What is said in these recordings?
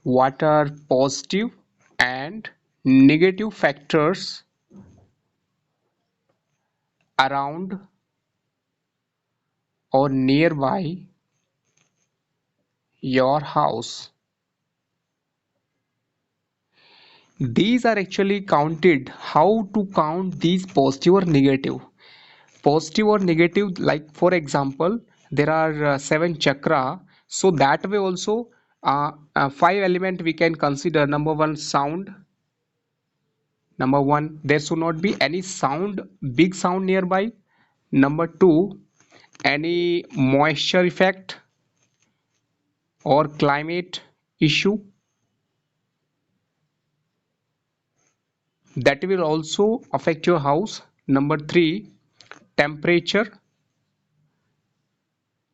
What are positive and negative factors around or nearby your house? These are actually counted. How to count these positive or negative? Positive or negative, like for example, there are seven chakra. So that way also, five element we can consider. Number one, sound. Number one, there should not be any sound, big sound nearby. Number two, any moisture effect or climate issue that will also affect your house. Number three, temperature.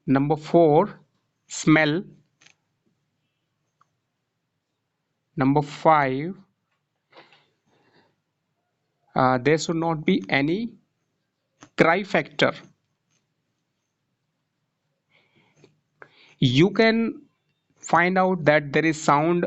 Number four, smell. Number five, there should not be any cry factor. You can find out that there is sound.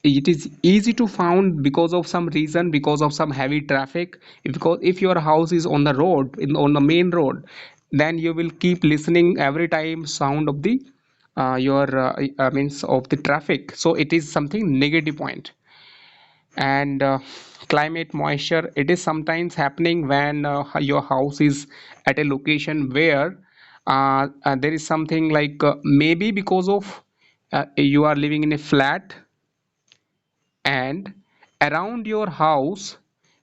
It is easy to found because of some reason, because of some heavy traffic. Because if your house is on the road, on the main road, then you will keep listening every time sound of the your means of the traffic. So it is something negative point. And climate, moisture, it is sometimes happening when your house is at a location where there is something like maybe because of you are living in a flat, and around your house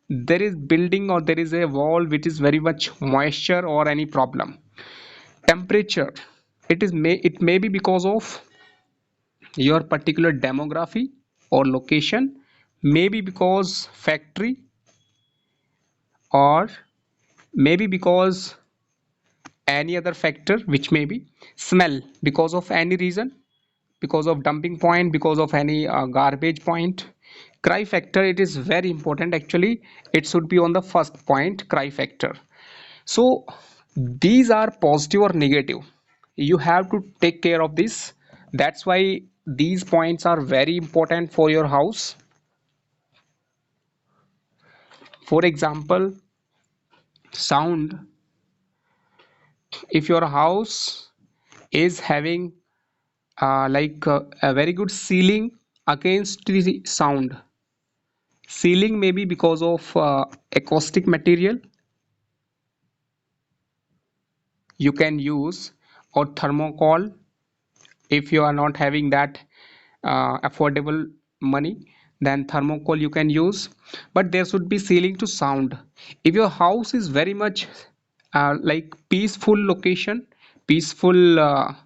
there is building or there is a wall which is very much moisture or any problem. Temperature, it may be because of your particular demography or location, maybe because factory, or maybe because any other factor, which may be smell because of any reason, because of dumping point, because of any garbage point. Cry factor, it is very important actually. It should be on the first point, cry factor. So these are positive or negative. You have to take care of this. That's why these points are very important for your house. For example, sound. If your house is having a very good ceiling against the sound, ceiling may be because of acoustic material you can use, or thermocol if you are not having that affordable money, then thermocol you can use. But there should be ceiling to sound. If your house is very much like peaceful location, peaceful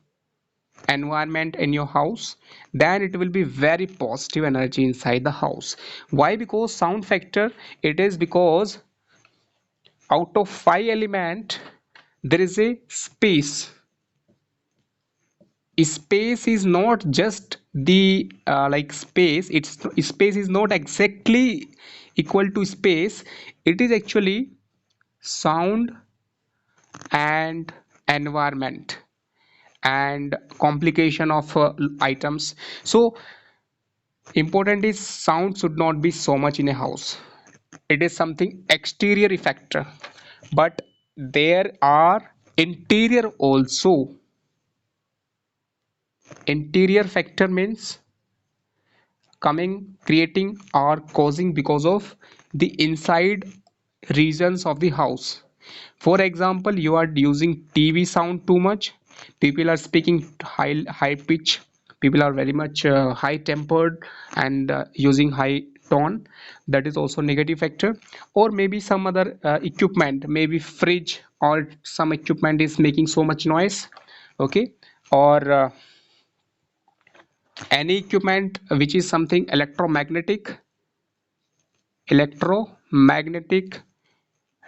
environment in your house, then it will be very positive energy inside the house. Why? Because sound factor, it is because out of five element there is a space. Space is not just the like space, it's space is not exactly equal to space. It is actually sound and environment and complication of items. So important is sound should not be so much in a house. It is something exterior factor, but there are interior also. Interior factor means coming, creating or causing because of the inside regions of the house. For example, you are using TV sound too much, people are speaking high pitch, people are very much high tempered and using high tone. That is also negative factor. Or maybe some other equipment, maybe fridge or some equipment is making so much noise. Okay. Or any equipment which is something electromagnetic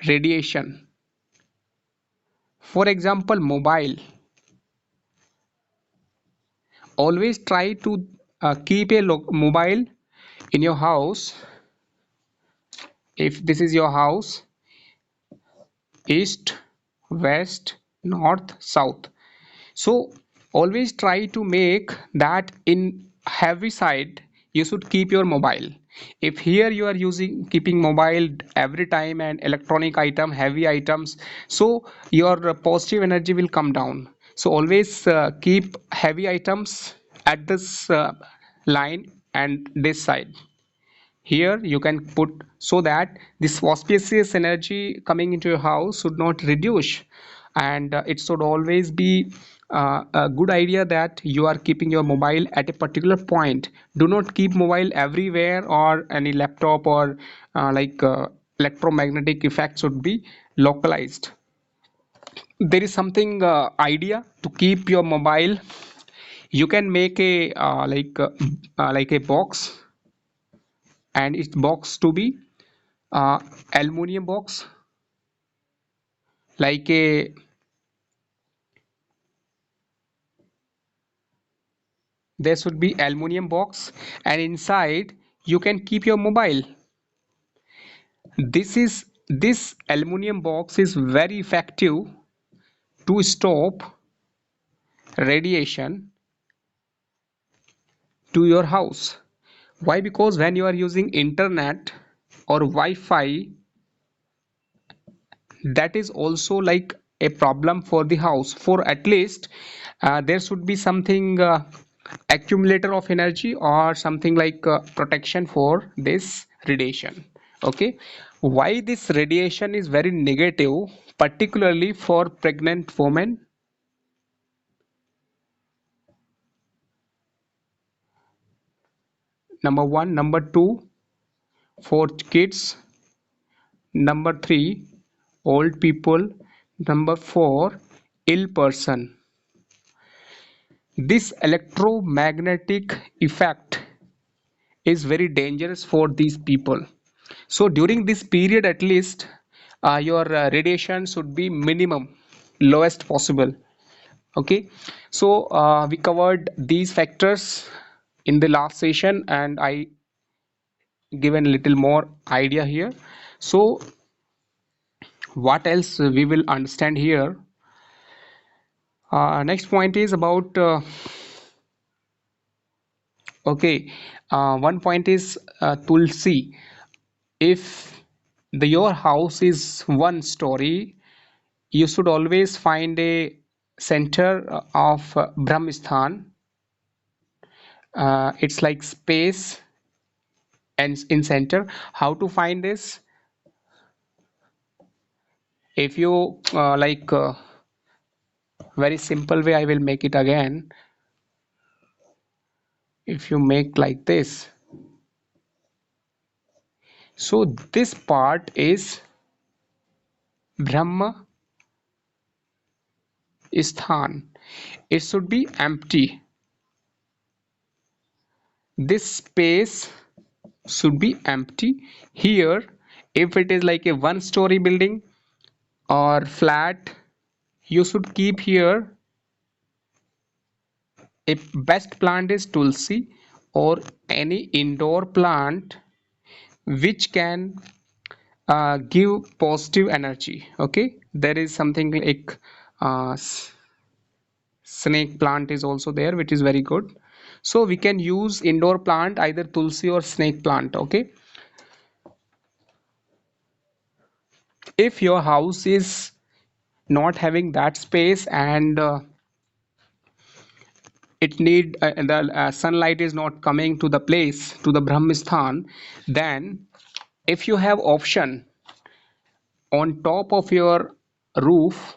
radiation. For example, mobile. Always try to keep a mobile in your house. If this is your house, east, west, north, south, so always try to make that in heavy side. you should keep your mobile. If here you are using keeping mobile every time and electronic item, heavy items, so your positive energy will come down. So always keep heavy items at this line and this side. Here you can put, so that this auspicious energy coming into your house should not reduce, and it should always be a good idea that you are keeping your mobile at a particular point. Do not keep mobile everywhere, or any laptop, or electromagnetic effect should be localized. There is something idea to keep your mobile. You can make a like a box, and its box to be uh, aluminum box, like a, there should be aluminum box, and inside you can keep your mobile. This aluminum box is very effective to stop radiation to your house. Why? Because when you are using internet or Wi-Fi, that is also like a problem for the house. For at least there should be something accumulator of energy, or something like protection for this radiation. Okay, why this radiation is very negative, particularly for pregnant women? Number one, number two, for kids, number three, old people, number four, ill person. This electromagnetic effect is very dangerous for these people. So during this period, at least your radiation should be minimum, lowest possible. Okay, so we covered these factors in the last session, and I given a little more idea here. So what else we will understand here? Next point is about okay, one point is tulsi. If your house is one story, you should always find a center of Brahmisthan. It's like space and in center. How to find this? If you very simple way, I will make it again. If you make like this, so this part is Brahma Sthan. It should be empty. This space should be empty. Here, if it is like a one story building or flat, you should keep here a best plant is tulsi, or any indoor plant which can give positive energy. Okay, there is something like snake plant is also there, which is very good. So we can use indoor plant, either tulsi or snake plant. Okay, if your house is not having that space, and it need the sunlight is not coming to the place, to the Brahmisthan, then if you have option on top of your roof,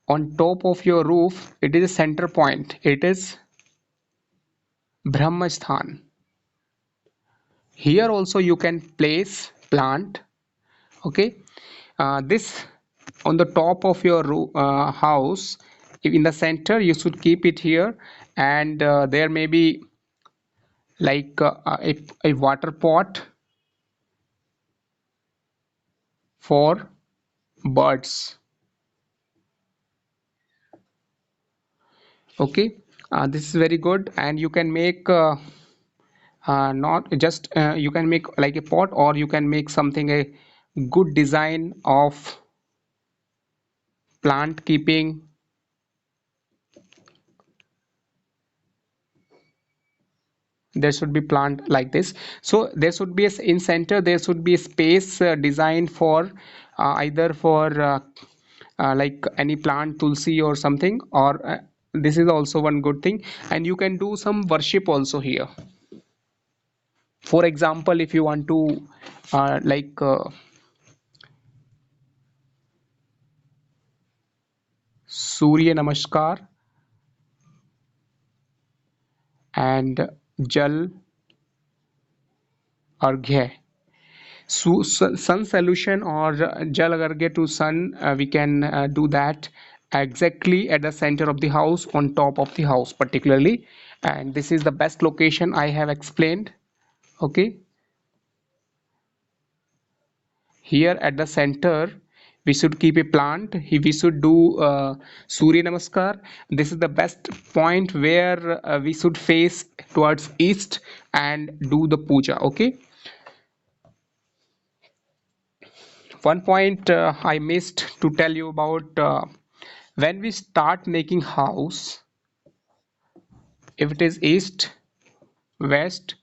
on top of your roof, it is a center point, it is Brahmasthan. Here also you can place plant. Okay, this on the top of your house, in the center you should keep it here, and there may be like a water pot for birds. Okay, this is very good, and you can make not just you can make like a pot, or you can make something a good design of plant keeping There should be plant like this. So there should be in center there should be a space designed for either for like any plant, tulsi or something, or this is also one good thing. And you can do some worship also here. For example, if you want to like Surya Namaskar and Jal Arghya. Sun solution or Jal Arghya to sun, we can do that exactly at the center of the house, on top of the house particularly. And this is the best location I have explained. Okay, here at the center we should keep a plant. We should do Surya Namaskar. This is the best point where we should face towards east and do the puja. Okay, one point I missed to tell you about, when we start making house, if it is east, west,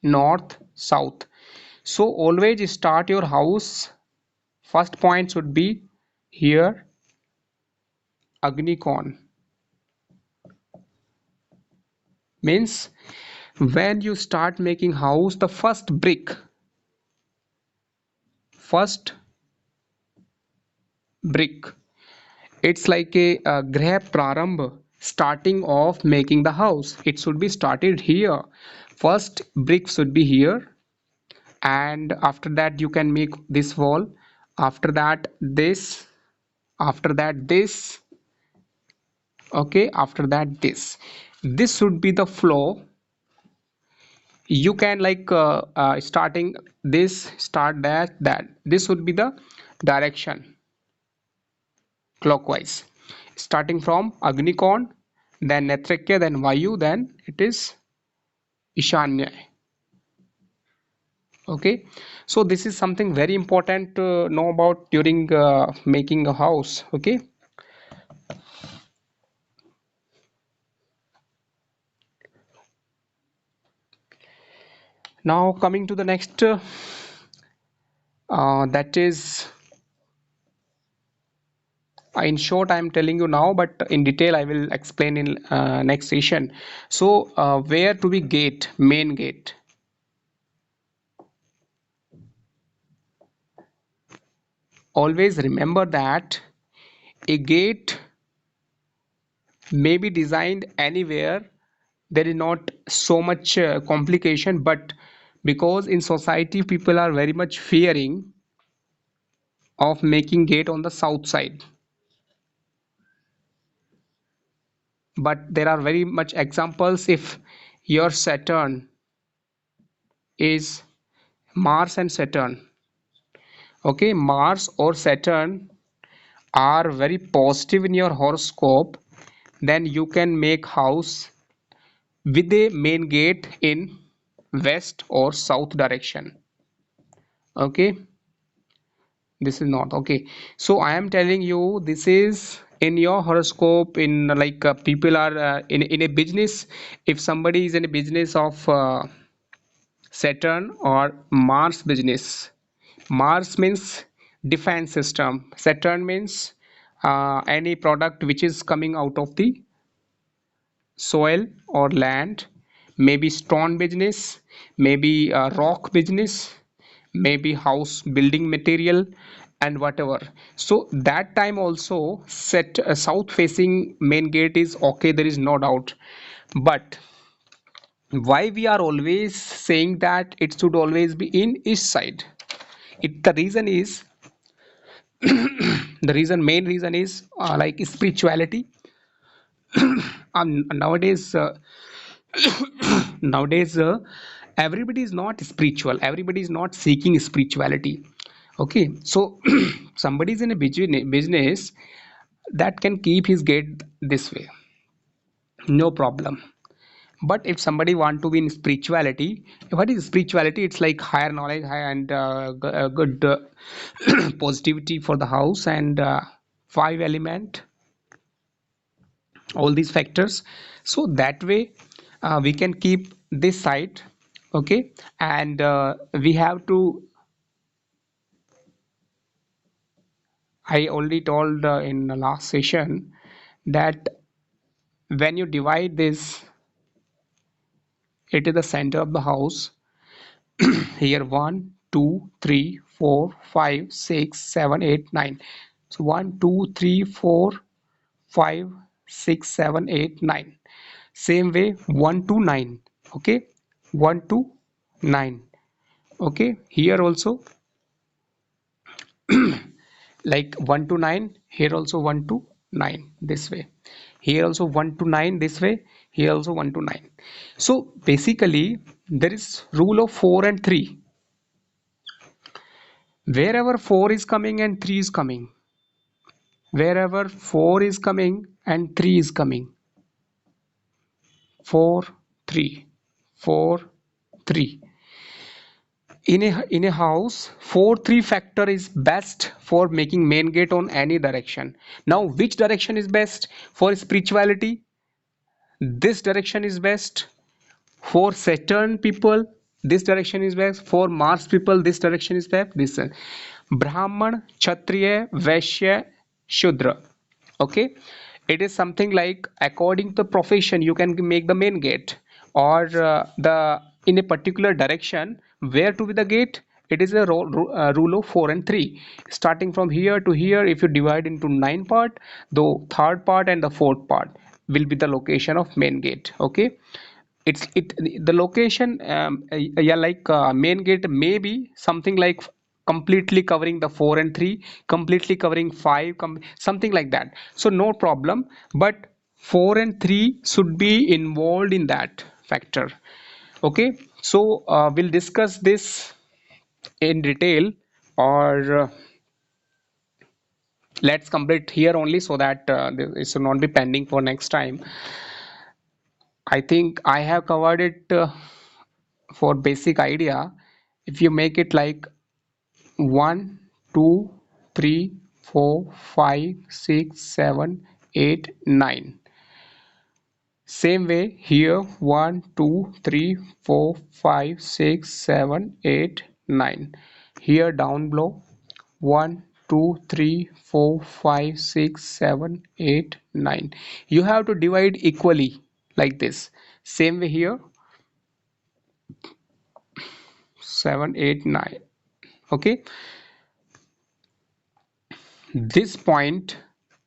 north, south, so always start your house. First point should be here, Agnikon, means when you start making house, the first brick, it's like a grah prarambh, starting of making the house. It should be started here. First brick should be here, and after that you can make this wall. After that this, after that this, okay, after that this should be the flow. You can like starting this, start that this would be the direction clockwise, starting from Agnikon, then Netrakya, then Vayu, then it is Ishanya. Okay, so this is something very important to know about during making a house. Okay, now coming to the next, that is, in short I am telling you now, but in detail I will explain in next session. So where to be gate, main gate. Always remember that a gate may be designed anywhere. There is not so much complication, but because in society people are very much fearing of making gate on the south side, but there are very much examples. If your Saturn is Mars and Saturn, okay, Mars or Saturn are very positive in your horoscope, then you can make house with a main gate in west or south direction. Okay, this is not okay. So I am telling you, this is in your horoscope. In like people are in a business. If somebody is in a business of Saturn or Mars business, Mars means defense system, Saturn means any product which is coming out of the soil or land, maybe stone business, maybe rock business, maybe house building material, and whatever. So that time also set south facing main gate is okay, there is no doubt. But why we are always saying that it should always be in east side? The reason is, the reason, main reason is like spirituality. Nowadays nowadays everybody is not spiritual, everybody is not seeking spirituality. Okay, so somebody is in a business that can keep his gate this way, no problem. But if somebody want to be in spirituality, what is spirituality? It's like higher knowledge, higher and good positivity for the house, and five element, all these factors. So that way we can keep this side. Okay, and we have to, I already told in the last session that when you divide this, it is the center of the house. Here 1, 2, 3, 4, 5, 6, 7, 8, 9. So 1, 2, 3, 4, 5, 6, 7, 8, 9. Same way 1 to 9. Okay, 1 to 9. Okay, here also like 1 to 9, here also 1 to 9 this way, here also 1 to 9 this way, here also 1 to 9. So basically there is rule of 4 and 3. Wherever 4 is coming and 3 is coming, wherever 4 is coming and 3 is coming, 4 3, 4 3, in a house 4 3 factor is best for making main gate on any direction. Now which direction is best for spirituality? This direction is best. For Saturn people, this direction is best. For Mars people, this direction is best. This Brahman, Kshatriya, Vaishya, Shudra. Okay, it is something like according to the profession you can make the main gate, or the in a particular direction where to be the gate. It is a rule of 4 and 3. Starting from here to here, if you divide into 9 part, the third part and the fourth part will be the location of main gate. Okay, it the location, yeah, like main gate may be something like completely covering the 4 and 3, completely covering 5, something like that, so no problem, but 4 and 3 should be involved in that factor. Okay, so we'll discuss this in detail, or let's complete here only so that it should not be pending for next time. I think I have covered it for basic idea. If you make it like 1 2 3 4 5 6 7 8 9, same way here 1 2 3 4 5 6 7 8 9, here down below 1 2 3 4 5 6 7 8 9. You have to divide equally like this. Same way here 7 8 9. Okay, this point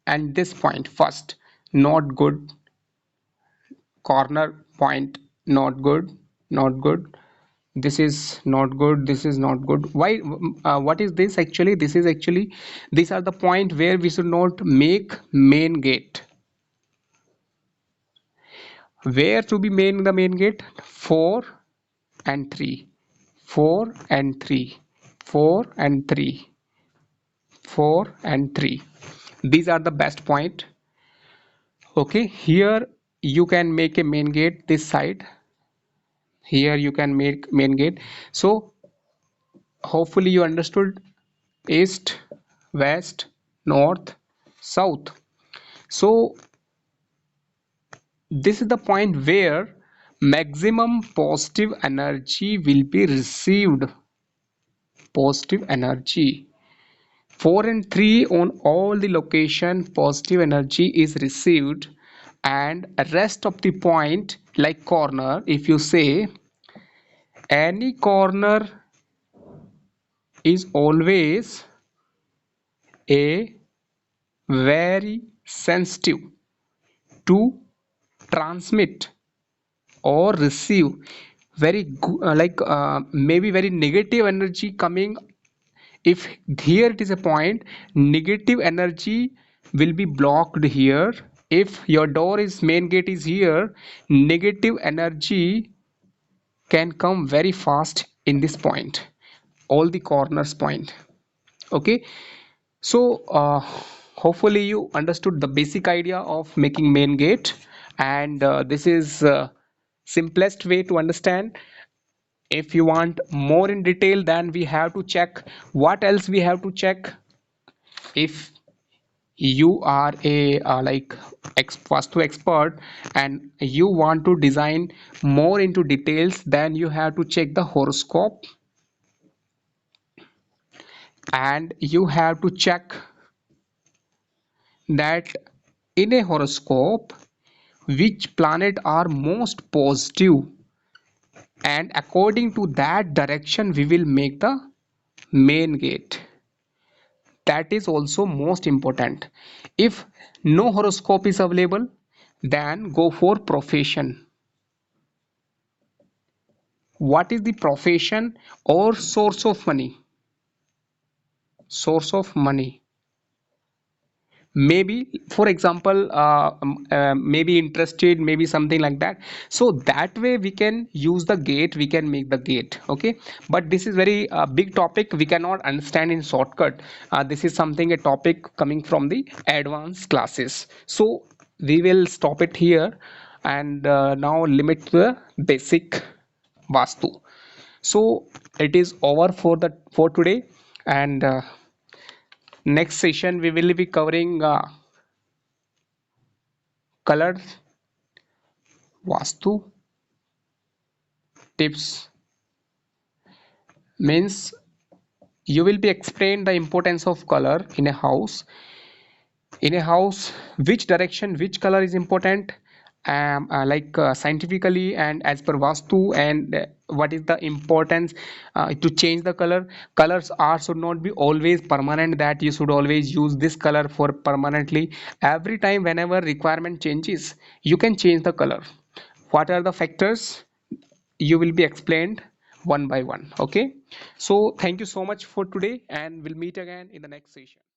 and this point first, not good. Corner point, not good, not good. This is not good, this is not good. Why? What is this actually? This is actually, these are the point where we should not make main gate. Where to be main the main gate? 4 and 3, 4 and 3, 4 and 3, 4 and 3. These are the best point. Okay, here you can make a main gate this side, here you can make main gate. So hopefully you understood east, west, north, south. So this is the point where maximum positive energy will be received. Positive energy 4 and 3, on all the location positive energy is received, and rest of the point like corner, if you say any corner is always a very sensitive to transmit or receive very maybe very negative energy coming. If here it is a point, negative energy will be blocked here. If your door is main gate is here, negative energy can come very fast in this point, all the corners point. Okay, so hopefully you understood the basic idea of making main gate, and this is simplest way to understand. If you want more in detail, then we have to check what else we have to check. If you are a like vastu expert and you want to design more into details, then you have to check the horoscope, and you have to check that in a horoscope which planet are most positive, and according to that direction we will make the main gate. That is also most important. If no horoscope is available, then go for profession. What is the profession or source of money? Source of money, maybe for example maybe interested, maybe something like that. So that way we can use the gate, we can make the gate. Okay, but this is very big topic, we cannot understand in shortcut. This is something, a topic coming from the advanced classes, so we will stop it here and now limit to the basic vastu. So it is over for the for today, and next session we will be covering color vastu tips, means you will be explain the importance of color in a house. In a house, which direction which color is important, scientifically and as per vastu, and what is the importance to change the color. Colors are should not be always permanent, that you should always use this color for permanently. Every time whenever requirement changes, you can change the color. What are the factors, you will be explained one by one. Okay, so thank you so much for today, and we'll meet again in the next session.